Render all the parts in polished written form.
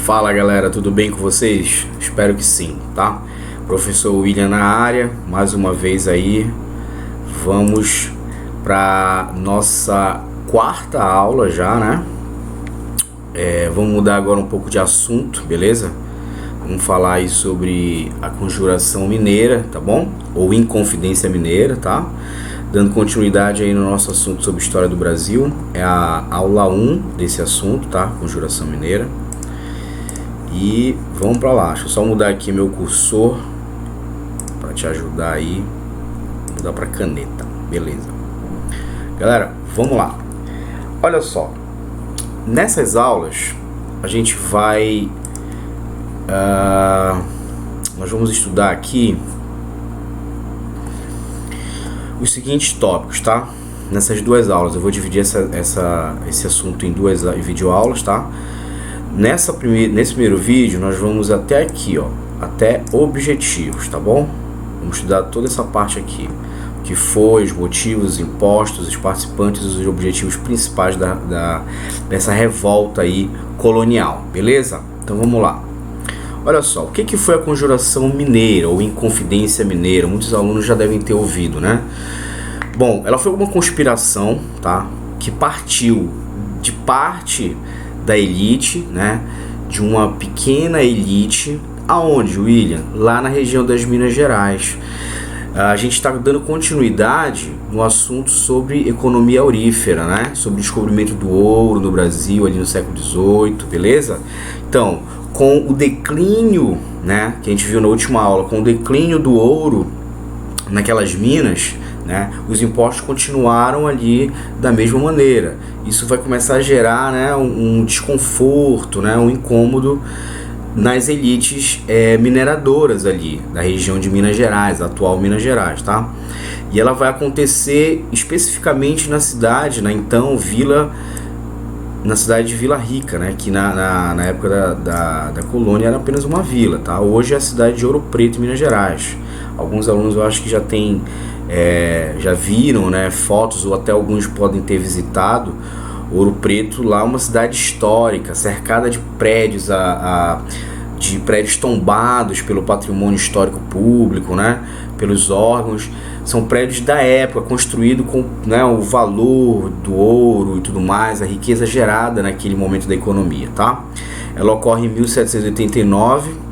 Fala galera, tudo bem com vocês? Espero que sim, tá? Professor William na área, mais uma vez aí. Vamos para nossa quarta aula já, né? Vamos mudar agora um pouco de assunto, beleza? Vamos falar aí sobre a conjuração mineira, tá bom? Ou Inconfidência Mineira, tá? Dando continuidade aí no nosso assunto sobre história do Brasil. É a aula 1 desse assunto, tá? Conjuração mineira. E vamos pra lá. Deixa eu só mudar aqui meu cursor para te ajudar aí. Vou mudar para caneta, beleza? Galera, vamos lá. Olha só, nessas aulas a gente vai nós vamos estudar aqui os seguintes tópicos, tá? Nessas duas aulas eu vou dividir esse assunto em duas videoaulas, tá? Nesse primeiro vídeo nós vamos até aqui, ó, até objetivos, tá bom? Vamos estudar toda essa parte aqui, o que foi, os motivos, os impostos, os participantes, os objetivos principais dessa revolta aí colonial, beleza? Então vamos lá. Olha só, o que foi a conjuração mineira ou Inconfidência Mineira? Muitos alunos já devem ter ouvido, né? Bom, ela foi uma conspiração, tá? Que partiu de parte da elite, né? De uma pequena elite. Aonde, William? Lá na região das Minas Gerais. A gente está dando continuidade no assunto sobre economia aurífera, né? Sobre o descobrimento do ouro no Brasil ali no século XVIII, beleza? Então, com o declínio, né, que a gente viu na última aula, com o declínio do ouro naquelas minas, né, os impostos continuaram ali da mesma maneira. Isso vai começar a gerar, né, um desconforto, né, um incômodo nas elites mineradoras ali da região de Minas Gerais, atual Minas Gerais, tá? E ela vai acontecer especificamente na cidade, na cidade de Vila Rica, né, que na época da colônia era apenas uma vila, tá? Hoje é a cidade de Ouro Preto, Minas Gerais. Alguns alunos eu acho que já viram, né, fotos, ou até alguns podem ter visitado Ouro Preto. Lá é uma cidade histórica, cercada de prédios, de prédios tombados pelo patrimônio histórico público, né, pelos órgãos. São prédios da época, construídos com, né, o valor do ouro e tudo mais, a riqueza gerada naquele momento da economia, tá? Ela ocorre em 1789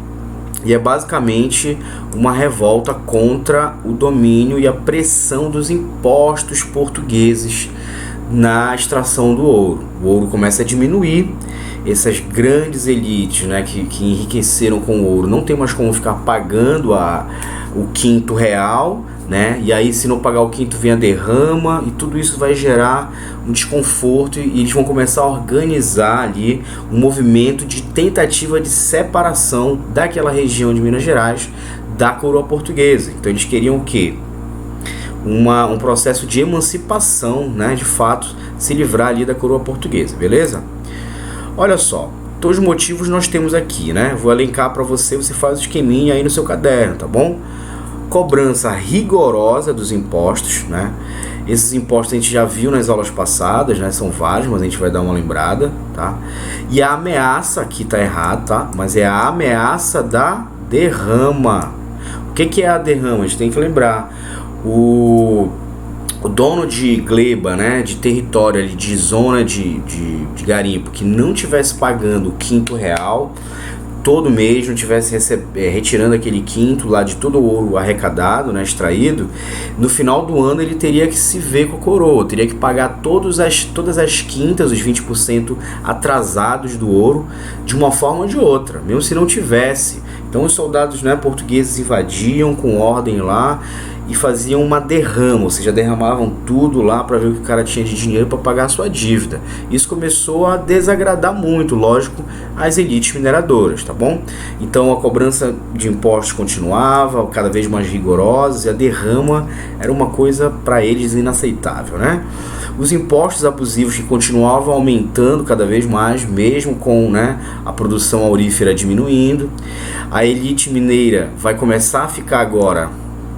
e é basicamente uma revolta contra o domínio e a pressão dos impostos portugueses na extração do ouro. O ouro começa a diminuir. Essas grandes elites, né, que enriqueceram com o ouro não tem mais como ficar pagando o quinto real, né? E aí, se não pagar o quinto, vem a derrama, e tudo isso vai gerar um desconforto, e eles vão começar a organizar ali um movimento de tentativa de separação daquela região de Minas Gerais da coroa portuguesa. Então eles queriam o quê? Um processo de emancipação, né? De fato, se livrar ali da coroa portuguesa, beleza? Olha só, todos os motivos nós temos aqui, né? Vou elencar para você faz o esqueminha aí no seu caderno, tá bom? Cobrança rigorosa dos impostos, né? Esses impostos a gente já viu nas aulas passadas, né? São vários, mas a gente vai dar uma lembrada, tá? E a ameaça, aqui tá errado, tá? Mas é a ameaça da derrama. O que é a derrama? A gente tem que lembrar. O dono de gleba, né? De território ali, de zona de garimpo, que não tivesse pagando o quinto real todo mês, não estivesse retirando aquele quinto lá de todo o ouro arrecadado, né, extraído, no final do ano ele teria que se ver com a coroa, teria que pagar todas as quintas, os 20% atrasados do ouro, de uma forma ou de outra, mesmo se não tivesse. Então os soldados, né, portugueses invadiam com ordem lá e faziam uma derrama, ou seja, derramavam tudo lá para ver o que o cara tinha de dinheiro para pagar a sua dívida. Isso começou a desagradar muito, lógico, as elites mineradoras, tá bom? Então a cobrança de impostos continuava, cada vez mais rigorosa, e a derrama era uma coisa para eles inaceitável, né? Os impostos abusivos que continuavam aumentando cada vez mais, mesmo com, né, a produção aurífera diminuindo. A elite mineira vai começar a ficar agora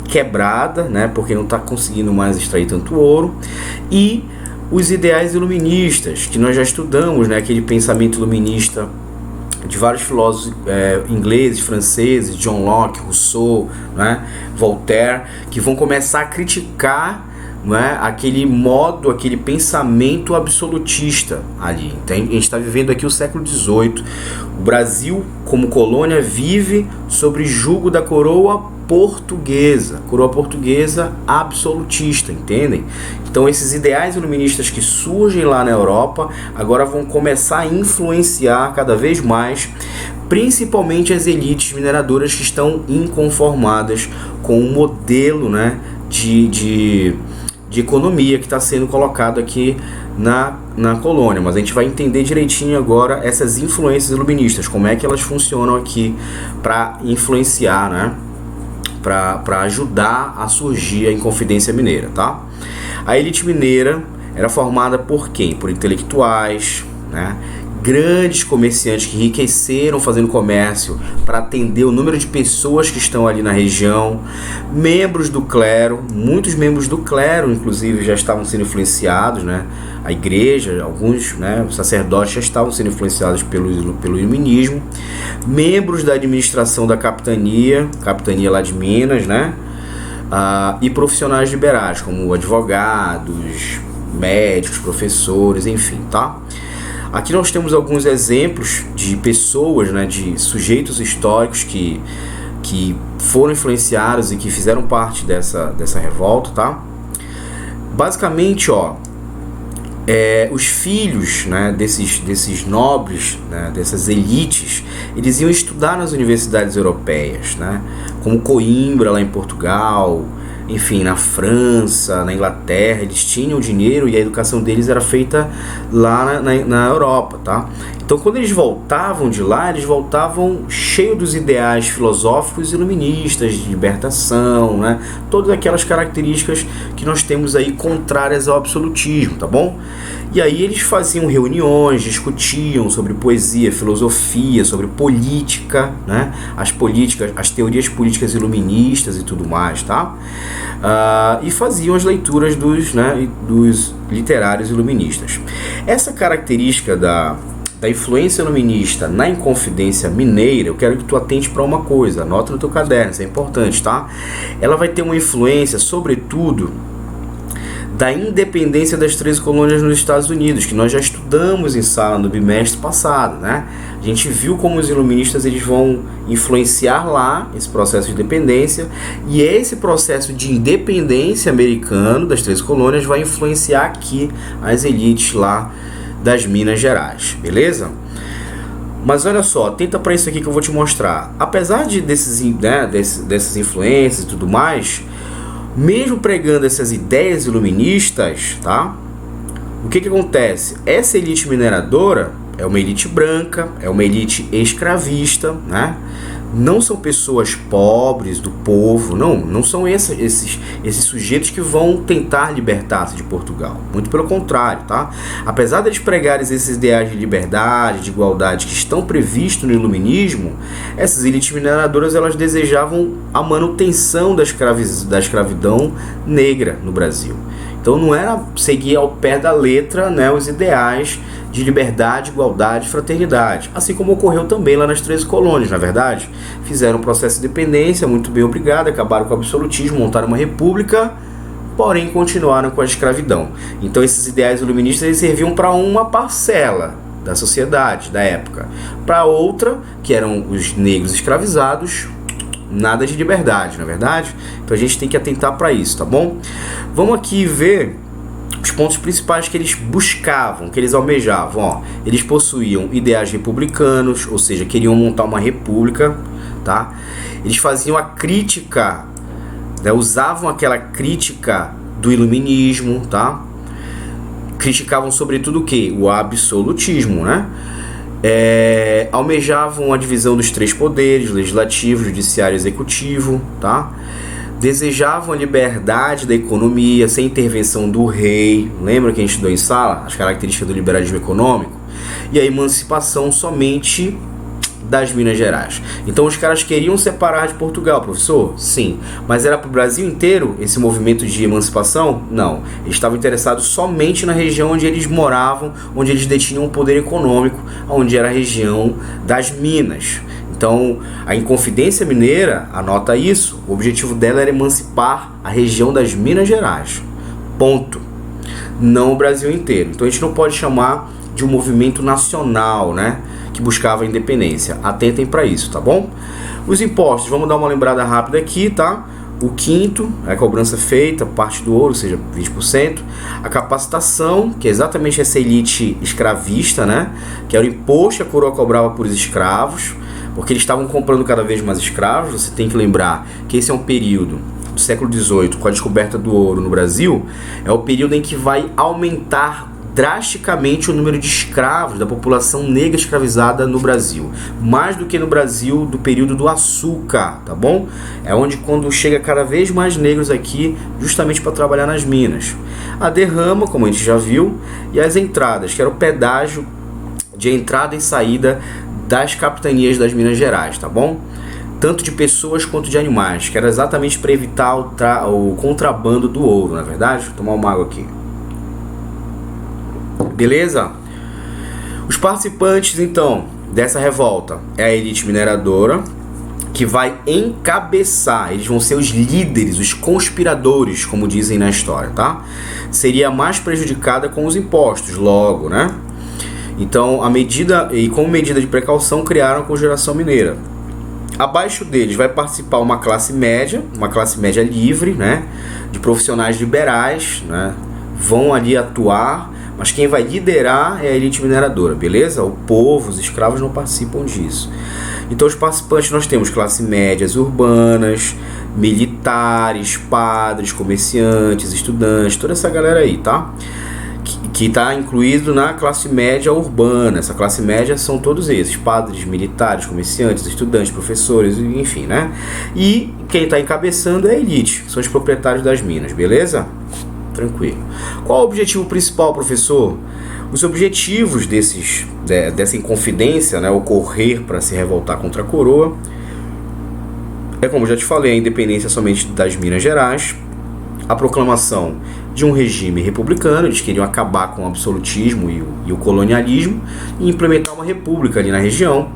quebrada, né, porque não está conseguindo mais extrair tanto ouro. E os ideais iluministas, que nós já estudamos, né, aquele pensamento iluminista de vários filósofos ingleses, franceses, John Locke, Rousseau, né, Voltaire, que vão começar a criticar, não é, aquele modo, aquele pensamento absolutista ali. Então, a gente está vivendo aqui o século XVIII. O Brasil, como colônia, vive sobre jugo da coroa portuguesa absolutista, entendem? Então esses ideais iluministas que surgem lá na Europa agora vão começar a influenciar cada vez mais, principalmente as elites mineradoras que estão inconformadas com o modelo, né, de economia que está sendo colocado aqui na colônia. Mas a gente vai entender direitinho agora essas influências iluministas, como é que elas funcionam aqui para influenciar, né, para ajudar a surgir a Inconfidência Mineira, tá? A elite mineira era formada por quem? Por intelectuais, né? Grandes comerciantes que enriqueceram fazendo comércio para atender o número de pessoas que estão ali na região, membros do clero, muitos membros do clero inclusive já estavam sendo influenciados, né? A igreja, alguns, né, sacerdotes já estavam sendo influenciados pelo iluminismo, membros da administração da capitania lá de Minas, né? E profissionais liberais como advogados, médicos, professores, enfim, tá? Aqui nós temos alguns exemplos de pessoas, né, de sujeitos históricos que foram influenciados e que fizeram parte dessa revolta, tá? Basicamente, os filhos, né, desses nobres, né, dessas elites, eles iam estudar nas universidades europeias, né, como Coimbra, lá em Portugal, enfim, na França, na Inglaterra. Eles tinham dinheiro e a educação deles era feita lá na Europa, tá? Então, quando eles voltavam de lá, eles voltavam cheios dos ideais filosóficos iluministas, de libertação, né? Todas aquelas características que nós temos aí contrárias ao absolutismo, tá bom? E aí eles faziam reuniões, discutiam sobre poesia, filosofia, sobre política, né? As teorias políticas iluministas e tudo mais, tá? E faziam as leituras dos literários iluministas. Essa característica da influência iluminista na Inconfidência Mineira, eu quero que tu atente para uma coisa, anota no teu caderno, isso é importante, tá? Ela vai ter uma influência, sobretudo, da independência das 13 colônias nos Estados Unidos, que nós já estudamos em sala no bimestre passado, né? A gente viu como os iluministas eles vão influenciar lá esse processo de independência, e esse processo de independência americano das 13 colônias vai influenciar aqui as elites lá das Minas Gerais, beleza? Mas olha só, atenta para isso aqui que eu vou te mostrar. Apesar dessas influências e tudo mais, mesmo pregando essas ideias iluministas, tá? O que acontece? Essa elite mineradora é uma elite branca, é uma elite escravista, né? Não são pessoas pobres do povo, não são esses sujeitos que vão tentar libertar-se de Portugal. Muito pelo contrário, tá? Apesar deles pregarem esses ideais de liberdade, de igualdade que estão previstos no iluminismo, essas elites mineradoras elas desejavam a manutenção da escravidão negra no Brasil. Então não era seguir ao pé da letra, né, os ideais de liberdade, igualdade, fraternidade, assim como ocorreu também lá nas 13 colônias, na verdade. Fizeram um processo de independência, muito bem, obrigado, acabaram com o absolutismo, montaram uma república, porém continuaram com a escravidão. Então esses ideais iluministas eles serviam para uma parcela da sociedade da época, para outra, que eram os negros escravizados, nada de liberdade, na verdade. Então a gente tem que atentar para isso, tá bom? Vamos aqui ver os pontos principais que eles buscavam, que eles almejavam. Ó, eles possuíam ideais republicanos, ou seja, queriam montar uma república, tá? Eles faziam a crítica, né, usavam aquela crítica do iluminismo, tá? Criticavam sobretudo o que? O absolutismo, né? Almejavam a divisão dos 3 poderes, legislativo, judiciário e executivo, tá? Desejavam a liberdade da economia sem intervenção do rei. Lembra que a gente estudou em sala as características do liberalismo econômico? E a emancipação somente das Minas Gerais. Então os caras queriam separar de Portugal, professor? Sim. Mas era para o Brasil inteiro esse movimento de emancipação? Não. Eles estavam interessados somente na região onde eles moravam, onde eles detinham o poder econômico, onde era a região das Minas. Então, a Inconfidência Mineira, anota isso, o objetivo dela era emancipar a região das Minas Gerais. Ponto. Não o Brasil inteiro. Então, a gente não pode chamar de um movimento nacional, né, que buscava a independência. Atentem para isso, tá bom? Os impostos, vamos dar uma lembrada rápida aqui, tá? O quinto, a cobrança feita, parte do ouro, ou seja, 20%. A capacitação, que é exatamente essa elite escravista, né, que era o imposto que a coroa cobrava por escravos, porque eles estavam comprando cada vez mais escravos. Você tem que lembrar que esse é um período do século XVIII, com a descoberta do ouro no Brasil, é o período em que vai aumentar drasticamente o número de escravos da população negra escravizada no Brasil, mais do que no Brasil do período do açúcar, tá bom? É onde quando chega cada vez mais negros aqui, justamente para trabalhar nas minas. A derrama, como a gente já viu, e as entradas, que era o pedágio de entrada e saída das capitanias das Minas Gerais, tá bom? Tanto de pessoas quanto de animais, que era exatamente para evitar o contrabando do ouro, na verdade. Vou tomar uma água aqui. Beleza? Os participantes, então, dessa revolta é a elite mineradora, que vai encabeçar, eles vão ser os líderes, os conspiradores, como dizem na história, tá? Seria mais prejudicada com os impostos, logo, né? Então, como medida de precaução, criaram a Conjuração Mineira. Abaixo deles vai participar uma classe média livre, né, de profissionais liberais, né, vão ali atuar, mas quem vai liderar é a elite mineradora, beleza? O povo, os escravos não participam disso. Então os participantes nós temos classe médias urbanas, militares, padres, comerciantes, estudantes, toda essa galera aí, tá? Que está incluído na classe média urbana. Essa classe média são todos esses: padres, militares, comerciantes, estudantes, professores, enfim, né? E quem está encabeçando é a elite, são os proprietários das minas, beleza? Tranquilo. Qual o objetivo principal, professor? Os objetivos dessa Inconfidência, né, ocorrer para se revoltar contra a coroa, é, como eu já te falei, a independência somente das Minas Gerais, a proclamação de um regime republicano. Eles queriam acabar com o absolutismo e o colonialismo e implementar uma república ali na região.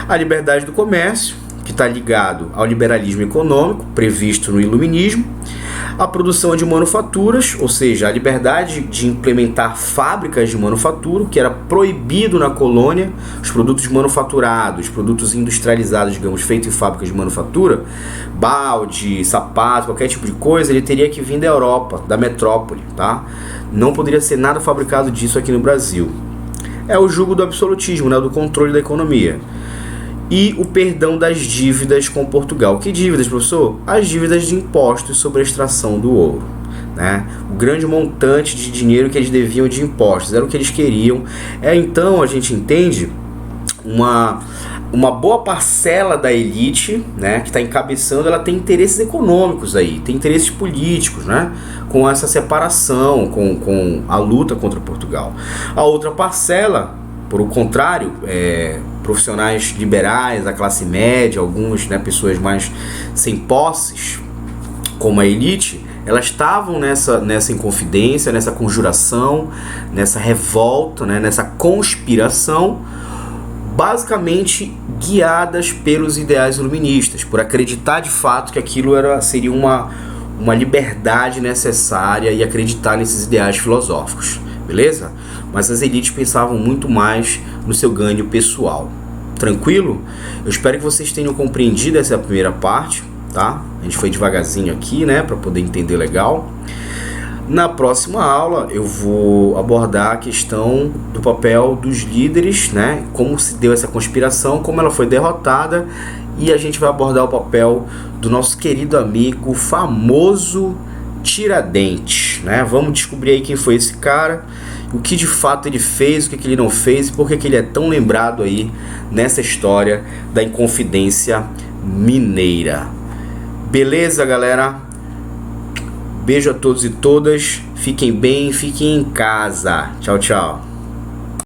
A liberdade do comércio, que está ligado ao liberalismo econômico previsto no iluminismo. A produção de manufaturas, ou seja, a liberdade de implementar fábricas de manufatura, que era proibido na colônia. Os produtos manufaturados, produtos industrializados, digamos, feitos em fábricas de manufatura, balde, sapato, qualquer tipo de coisa, ele teria que vir da Europa, da metrópole, tá? Não poderia ser nada fabricado disso aqui no Brasil. É o jugo do absolutismo, né, do controle da economia. E o perdão das dívidas com Portugal. Que dívidas, professor? As dívidas de impostos sobre a extração do ouro, né? O grande montante de dinheiro que eles deviam de impostos, era o que eles queriam. Então a gente entende uma boa parcela da elite, né, que está encabeçando, ela tem interesses econômicos aí, tem interesses políticos, né, com essa separação, com a luta contra Portugal. A outra parcela, por o contrário, profissionais liberais, a classe média, alguns, né, pessoas mais sem posses, como a elite, elas estavam nessa Inconfidência, nessa conjuração, nessa revolta, né, nessa conspiração, basicamente guiadas pelos ideais iluministas, por acreditar de fato que aquilo seria uma liberdade necessária e acreditar nesses ideais filosóficos, beleza? Mas as elites pensavam muito mais no seu ganho pessoal. Tranquilo? Eu espero que vocês tenham compreendido essa primeira parte, tá? A gente foi devagarzinho aqui, né, para poder entender legal. Na próxima aula eu vou abordar a questão do papel dos líderes, né? Como se deu essa conspiração, como ela foi derrotada, e a gente vai abordar o papel do nosso querido amigo famoso Tiradentes, né? Vamos descobrir aí quem foi esse cara, o que de fato ele fez, o que ele não fez, e por que ele é tão lembrado aí nessa história da Inconfidência Mineira. Beleza, galera? Beijo a todos e todas, fiquem bem, fiquem em casa. Tchau, tchau.